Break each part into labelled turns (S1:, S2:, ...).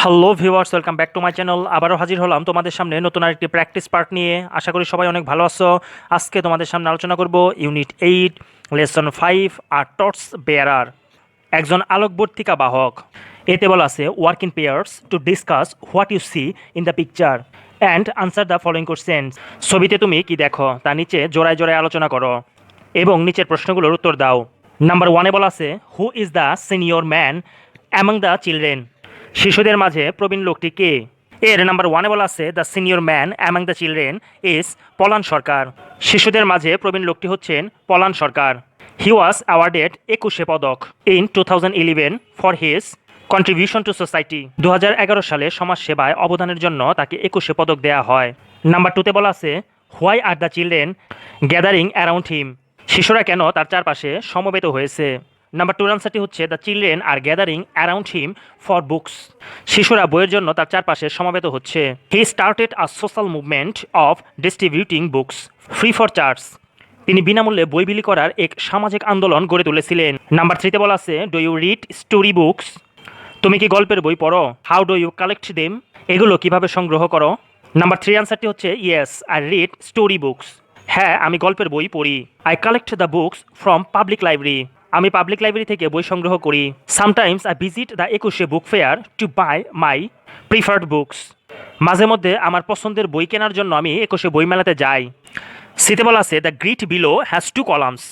S1: Hello viewers, welcome back to my channel. আবারও হাজির হলাম তোমাদের সামনে নতুন আরেকটি প্র্যাকটিস পার্ট নিয়ে। আশা করি সবাই অনেক ভালো আছো। আজকে তোমাদের সামনে আলোচনা করব ইউনিট 8 লেসন 5 আর টর্চ বেয়ারার, একজন আলোকবর্তিকা বাহক। এতে বলা আছে work in pairs to discuss what you see in the picture and answer the following questions. ছবিতে তুমি কি দেখো তা নিচে জোড়ায় জোড়ায় আলোচনা করো এবং নিচের প্রশ্নগুলোর উত্তর দাও। নাম্বার 1-এ বলা আছে who is the senior man among the children. শিশুদের মাঝে প্রবীণ লোকটি কে? এর নাম্বার 1-এ বলা আছে the senior man among the children is Polan Sarkar. শিশুদের মাঝে প্রবীণ লোকটি হচ্ছেন পলান সরকার। হি ওয়াজ অ্যাওয়ার্ডেড 21 পদক in 2011 for his contribution to society. 2011 সালে সমাজ সেবায় অবদানের জন্য তাকে 21 পদক দেওয়া হয়। নাম্বার 2-তে বলা আছে why are the children gathering around হিম। শিশুরা কেন তার চারপাশে সমবেত হয়েছে? নাম্বার 2-এর আনসারটি হচ্ছে the children are gathering around him for books. শিশুরা বইয়ের জন্য তার চারপাশে সমবেত হচ্ছে। He started a social movement of distributing books free for charge. তিনি বিনামূল্যে বই বিলি করার এক সামাজিক আন্দোলন গড়ে তুলেছিলেন। নাম্বার 3-তে বলা আছে do you read story books. তুমি কি গল্পের বই পড়ো? How do you collect them. এগুলো কিভাবে সংগ্রহ করো? নাম্বার 3 আনসারটি হচ্ছে yes I read story books. হ্যাঁ, আমি গল্পের বই পড়ি। I collect the books from public library. আমি পাবলিক লাইব্রেরি থেকে বই সংগ্রহ করি। Sometimes I visit the 21 book fair to buy my preferred books. মাঝে মধ্যে আমার পছন্দের বই কেনার জন্য আমি 21 বই মেলাতে যাই। সিতে বলা আছে the grid below has 2 columns.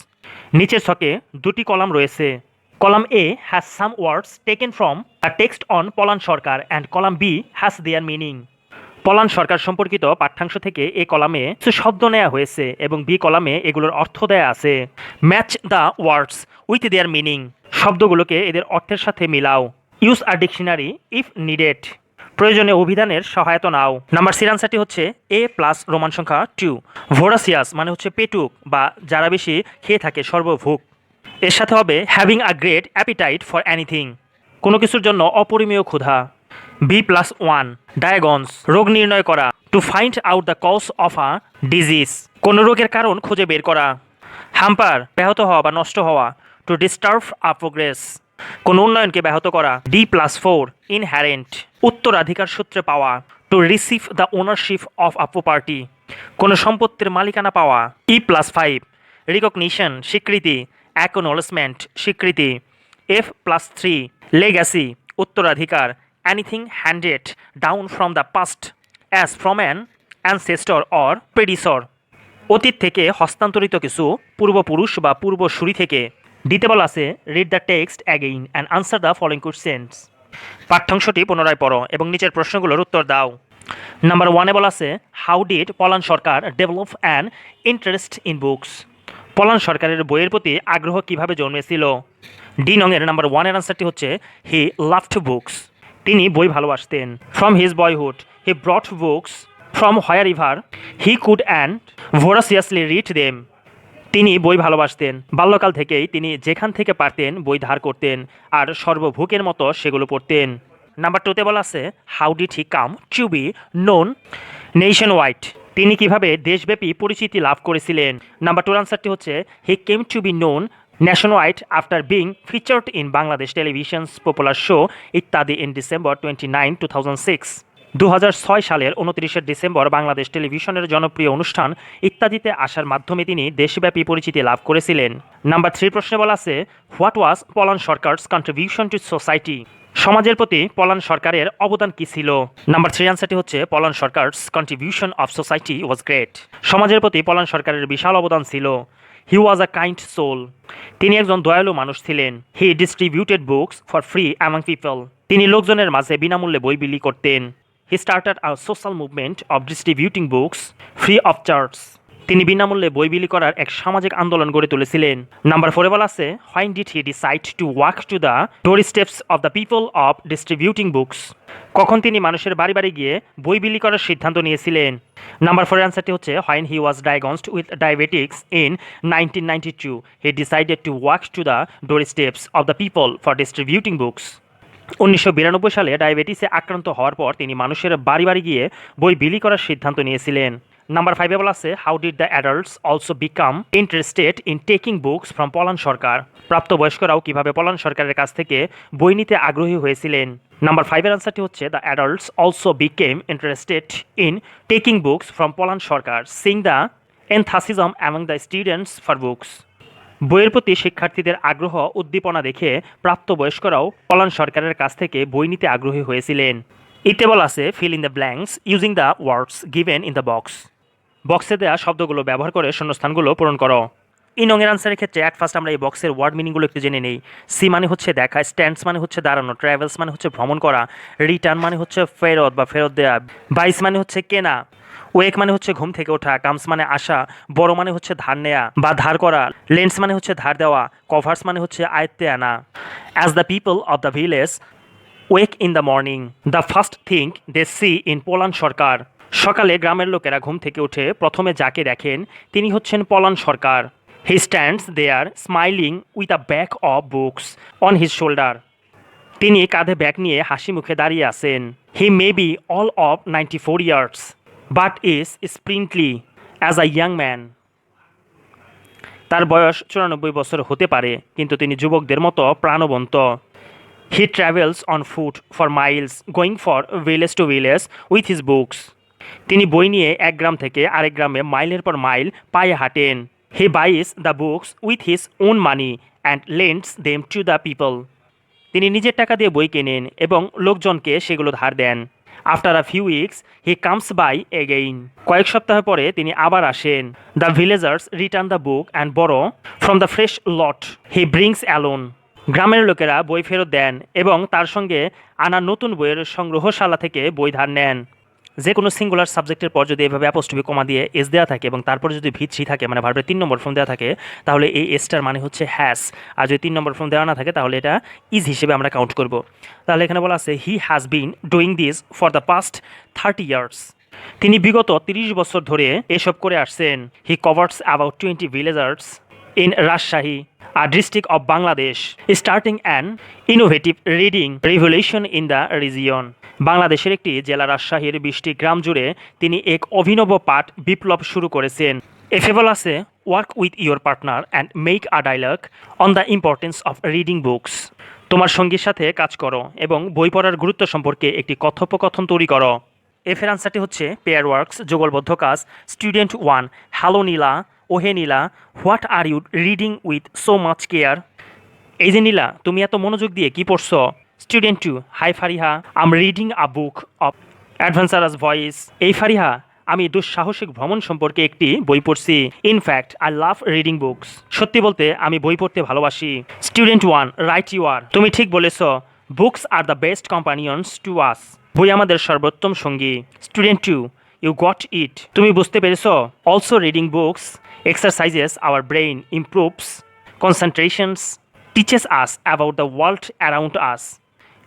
S1: নিচের ছকে 2টি কলাম রয়েছে। Column A has some words taken from the text on Polan Sarkar and column B has their meaning. Polan Sarkar সম্পর্কিত পাঠ্যাংশ থেকে এ কলামে কিছু শব্দ নেওয়া হয়েছে এবং বি কলামে এগুলোর অর্থ দেয়া আছে। Match the words with their meaning. শব্দগুলোকে এদের অর্থের সাথে মিলাও। Use your dictionary if needed. প্রয়োজনে অভিধানের সহায়তা নাও। নাম্বার সির আনসারটি হচ্ছে এ প্লাস রোমান সংখ্যা 2। ভোরাসিয়াস মানে হচ্ছে পেটুক বা যারা বেশি খেয়ে থাকে, সর্বভুক। এর সাথে হবে having a great appetite for anything, কোনো কিছুর জন্য অপরিমেয় ক্ষুধা। B+1 ডায়াগনস রোগ নির্ণয় করা। To find out the cause of a disease, কোনো রোগের কারণ খুঁজে বের করা। হ্যাম্পার ব্যাহত হওয়া বা নষ্ট হওয়া। টু ডিস্টার্ব আ প্রোগ্রেস, কোনো উন্নয়নকে ব্যাহত করা। D+4 ইনহ্যারেন্ট উত্তরাধিকার সূত্রে পাওয়া। To receive the ownership of a property, কোনো সম্পত্তির মালিকানা পাওয়া। E+5 রিকগনিশন স্বীকৃতি। অ্যাকনোলেজমেন্ট স্বীকৃতি। F+3 লেগাসি উত্তরাধিকার। Anything handed down from the past as from an ancestor or predecessor, অতীত থেকে হস্তান্তরিত কিছু পূর্বপুরুষ বা পূর্বসূরি থেকে। দিতে বলা আছে read the text again and answer the following questions. পাঠ্যাংশটি পুনরায় পড়ো এবং নিচের প্রশ্নগুলোর উত্তর দাও। নাম্বার 1-এ বলা আছে how did Polan Sarkar develop an interest in books. Polan সরকারের বইয়ের প্রতি আগ্রহ কিভাবে জন্মেছিল? ডি নংয়ের নাম্বার 1-এর আনসারটি হচ্ছে হি লাভড বুকস, তিনি বই ভালোবাসতেন। From his boyhood he brought books from wherever he could and voraciously read them. তিনি বই ভালোবাসতেন, বাল্যকাল থেকেই তিনি যেখান থেকে পারতেন বই ধার করতেন আর সর্বভুকের মতো সেগুলো পড়তেন। নাম্বার 2-তে বলা আছে how did he come to be known nationwide, তিনি কিভাবে দেশব্যাপী পরিচিতি লাভ করেছিলেন? নাম্বার 2-এর আনসারটি হচ্ছে he came to be known nationwide after being featured in Bangladesh television's popular show ইত্যাদি in December 29, 2006। 2006 সালের 29 ডিসেম্বর বাংলাদেশ টেলিভিশনের জনপ্রিয় অনুষ্ঠান ইত্যাদিতে আসার মাধ্যমে তিনি দেশব্যাপী পরিচিতি লাভ করেছিলেন। নাম্বার 3 প্রশ্নে বলা আছে what was Polan Sarkar's contribution to society, সমাজের প্রতি পলান সরকারের অবদান কী ছিল? নাম্বার 3 আনসারটি হচ্ছে Polan Sarkar's contribution of society was great, সমাজের প্রতি পলান সরকারের বিশাল অবদান ছিল। হি ওয়াজ আ কাইন্ড সোল, তিনি একজন দয়ালু মানুষ ছিলেন। He distributed books for free among people, তিনি লোকজনের মাঝে বিনামূল্যে বই বিলি করতেন। He started a social movement of distributing books free of charge, তিনি বিনামূল্যে বই বিলি করার এক সামাজিক আন্দোলন গড়ে তুলেছিলেন। নাম্বার 4-এ বলা আছে when did he decide to walk to the doorsteps of the people of distributing books, কখন তিনি মানুষের বাড়ি বাড়ি গিয়ে বই বিলি করার সিদ্ধান্ত নিয়েছিলেন? নাম্বার 4-এর আনসারটি হচ্ছে when he was diagnosed with diabetics in 1992 he decided to walk to the doorsteps of the people for distributing books. 1992 সালে ডায়াবেটিসে আক্রান্ত হওয়ার পর তিনি মানুষের বাড়ি বাড়ি গিয়ে বই বিলি করার সিদ্ধান্ত নিয়েছিলেন। নাম্বার 5 এ বলা আছে how did the adults also become interested in taking books from Polan Sarkar. প্রাপ্তবয়স্করাও কিভাবে পলান সরকারের কাছ থেকে বই নিতে আগ্রহী হয়েছিলেন। নাম্বার 5 এর আনসারটি হচ্ছে the adults also became interested in taking books from Polan Sarkar Singh the enthusiasm among the students for books। বইয়ের প্রতি শিক্ষার্থীদের আগ্রহ উদ্দীপনা দেখে প্রাপ্তবয়স্করাও পলান সরকারের কাছ থেকে বই নিতে আগ্রহী হয়েছিলেন। ইতে বলা আছে fill in the blanks using the words given in the box. বক্সে দেওয়া শব্দগুলো ব্যবহার করে শূন্যস্থানগুলো পূরণ করো। ইনংয়ের আনসারের ক্ষেত্রে অ্যাট ফার্স্ট আমরা এই বক্সের ওয়ার্ড মিনিংগুলো একটু জেনে নেই। সি মানে হচ্ছে দেখা, স্ট্যান্ডস মানে হচ্ছে দাঁড়ানো, ট্রাভেলস মানে হচ্ছে ভ্রমণ করা, রিটার্ন মানে হচ্ছে ফেরত বা ফেরত দেওয়া, বাইস মানে হচ্ছে কেনা, ওয়েক মানে হচ্ছে ঘুম থেকে ওঠা, কামস মানে আসা, বড় মানে হচ্ছে ধার নেয়া বা ধার করা, লেন্স মানে হচ্ছে ধার দেওয়া, কভার্স মানে হচ্ছে আয়ত্তে আনা। As the people of the village wake in the morning the first thing they see in Polan Sarkar. সকালে গ্রামের লোকেরা ঘুম থেকে উঠে প্রথমে যাকে দেখেন তিনি হচ্ছেন Polan Sarkar. He stands there smiling with a bag of books on his shoulder. তিনি কাঁধে ব্যাগ নিয়ে হাসি মুখে দাঁড়িয়ে আছেন। He may be all of 94 years but is sprightly as a young man. তার বয়স 94 বছর হতে পারে কিন্তু তিনি যুবকদের মতো প্রাণবন্ত। He travels on foot for miles going for village to village with his books. তিনি বই নিয়ে এক গ্রাম থেকে আরেক গ্রামে মাইলের পর মাইল পায়ে হাঁটেন। He buys the books with his own money and lends them to the people. তিনি নিজের টাকা দিয়ে বই কেনেন এবং লোকজনকে সেগুলো ধার দেন। After a few weeks he comes by again. কয়েক সপ্তাহ পরে তিনি আবার আসেন। The villagers return the book and borrow from the fresh lot he brings alone. গ্রামের লোকেরা বই ফেরত দেন এবং তার সঙ্গে আনা নতুন বইয়ের সংগ্রহশালা থেকে বই ধার নেন। যে কোনো সিঙ্গুলার সাবজেক্টের পর যদি এভাবে অ্যাপোস্ট্রফি কমা দিয়ে এস দেওয়া থাকে এবং তারপরে যদি ভি3 থাকে মানে ভার্বের 3 নম্বর ফর্ম দেওয়া থাকে তাহলে এই এসটার মানে হচ্ছে হ্যাস। আর যদি 3 নম্বর ফর্ম দেওয়া না থাকে তাহলে এটা ইজ হিসেবে আমরা কাউন্ট করব। তাহলে এখানে বলা আছে he has been doing this for the past 30 years. তিনি বিগত 30 বছর ধরে এসব করে আসছেন। He covers about 20 villagers in Rajshahi a district of Bangladesh, starting an innovative reading revolution in the region। বাংলাদেশের একটি জেলা রাজশাহীর 20টি গ্রাম জুড়ে তিনি এক অভিনব পাঠ বিপ্লব শুরু করেছেন। এফে বলা আছে work with your partner and make a dialogue on the importance of reading books. তোমার সঙ্গীর সাথে কাজ করো এবং বই পড়ার গুরুত্ব সম্পর্কে একটি কথোপকথন তৈরি করো। এফের আনসারটি হচ্ছে পেয়ার ওয়ার্কস যুগলবদ্ধ কাজ। স্টুডেন্ট 1 হ্যালো নীলা, ওহে Nila, what are you reading with so much care. এই যে নীলা তুমি এত মনোযোগ দিয়ে কি পড়ছো। Student 2 hi Fariha, I am reading a book of adventurous voyages. এই ফারিহা আমি দুঃসাহসিক ভ্রমণ সম্পর্কে একটি বই পড়ছি। In fact I love reading books. সত্যি বলতে আমি বই পড়তে ভালোবাসি। স্টুডেন্ট 1 রাইট ইউ আর, তুমি ঠিক বলেছ। Books are the best companions to us. বই আমাদের সর্বোত্তম সঙ্গী। স্টুডেন্ট 2 ইউ গট ইট, তুমি বুঝতে পেরেছ। Also reading books exercises our brain, improves concentrations, teaches us about the world around us,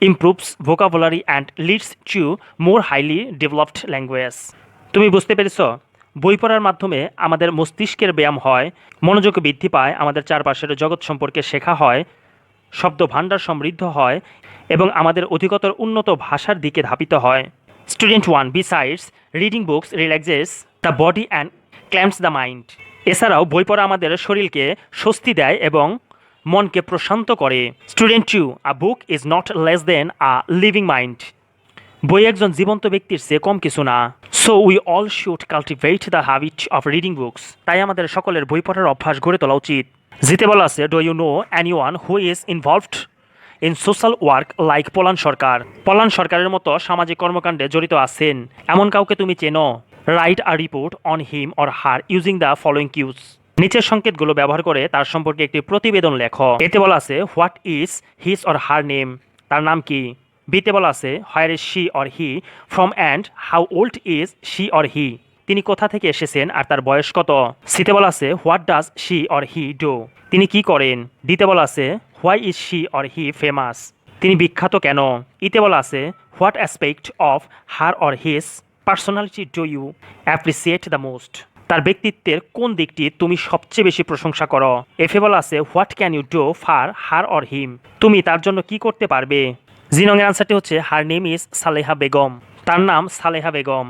S1: improves vocabulary and leads to more highly developed language। তুমি বুঝতে পেরেছ, বই পড়ার মাধ্যমে আমাদের মস্তিষ্কের ব্যায়াম হয়, মনোযোগ বৃদ্ধি পায়, আমাদের চারপাশের জগৎ সম্পর্কে শেখা হয়, শব্দ ভাণ্ডার সমৃদ্ধ হয় এবং আমাদের অধিকতর উন্নত ভাষার দিকে ধাবিত হয়। Student 1 besides reading books relaxes the body and calms the mind। এছাড়াও বই পড়া আমাদের শরীরকে স্বস্তি দেয় এবং মনকে প্রশান্ত করে। Student 2 a book is not less than a living mind. বই একজন জীবন্ত ব্যক্তির চেয়ে কম কিছু না। So we all should cultivate the habit of reading books. তাই আমাদের সকলের বই পড়ার অভ্যাস গড়ে তোলা উচিত। জিতে বলা আছে do you know anyone who is involved in social work like Polan Sarkar. Polan সরকারের মতো সামাজিক কর্মকাণ্ডে জড়িত আছেন এমন কাউকে তুমি চেনো। Write a report on him or her using the following cues. নিচের সংকেতগুলো ব্যবহার করে তার সম্পর্কে একটি প্রতিবেদন লেখো। এতে বলা আছে what is his or her name, তার নাম কি। বিতে বলা আছে where is she or he from and how old is she or হি, তিনি কোথা থেকে এসেছেন আর তার বয়স কত। সিতে বলা আছে what does she or he do, তিনি কি করেন। ডিতে বলা আছে why is she or he famous, তিনি বিখ্যাত কেন। ইতে বলা আছে what aspect of her or his personality do you appreciate the most, তার ব্যক্তিত্বের কোন দিকটি তুমি সবচেয়ে বেশি প্রশংসা করো। এফে বলা আছে what can you do for her or him, তুমি তার জন্য কি করতে পারবে। জিনংয়ের আনসারটি হচ্ছে her name is Saleha Begum, তার নাম Saleha Begum.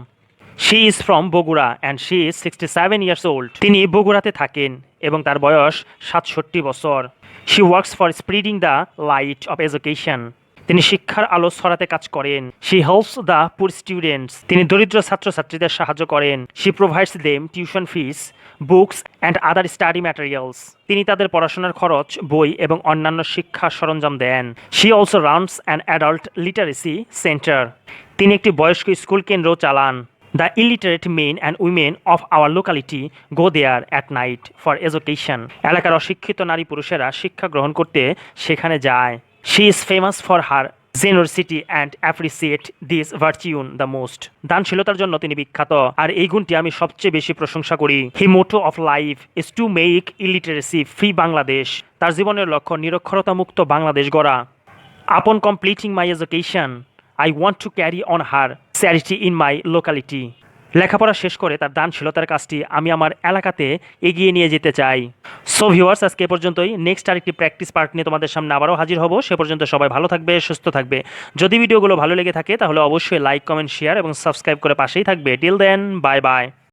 S1: She is from Bogura and she is 67 years old. তিনি বগুড়াতে থাকেন এবং তার বয়স 67 বছর। She works for spreading the light of education. তিনি শিক্ষার আলো ছড়াতে কাজ করেন। She helps the poor students. তিনি দরিদ্র ছাত্রছাত্রীদের সাহায্য করেন। She provides them tuition fees, books and other study materials. তিনি তাদের পড়াশোনার খরচ, বই এবং অন্যান্য শিক্ষা সরঞ্জাম দেন। She also runs an adult literacy centre. তিনি একটি বয়স্ক স্কুল কেন্দ্র চালান। The illiterate men and women of our locality go there at night for education. এলাকার অশিক্ষিত নারী পুরুষেরা শিক্ষা গ্রহণ করতে সেখানে যায়। She is famous for her generosity and appreciate this virtue the most. দানশীলতার জন্য তিনি বিখ্যাত আর এই গুণটি আমি সবচেয়ে বেশি প্রশংসা করি। His motto of life is to make illiteracy free Bangladesh. তার জীবনের লক্ষ্য নিরক্ষরতা মুক্ত বাংলাদেশ গড়া। Upon completing my education, I want to carry on her charity in my locality. লেখাপড়া শেষ করে তার দানশীলতার কাজটি আমি আমার এলাকাতে এগিয়ে নিয়ে যেতে চাই। সো ভিউয়ার্স, আজকে পর্যন্তই। নেক্সট আরেকটি প্র্যাকটিস পার্ট নিয়ে তোমাদের সামনে আবারও হাজির হব। সে পর্যন্ত সবাই ভালো থাকবে, সুস্থ থাকবে। যদি ভিডিওগুলো ভালো লেগে থাকে তাহলে অবশ্যই লাইক, কমেন্ট, শেয়ার এবং সাবস্ক্রাইব করে পাশেই থাকবে। Till then, bye by.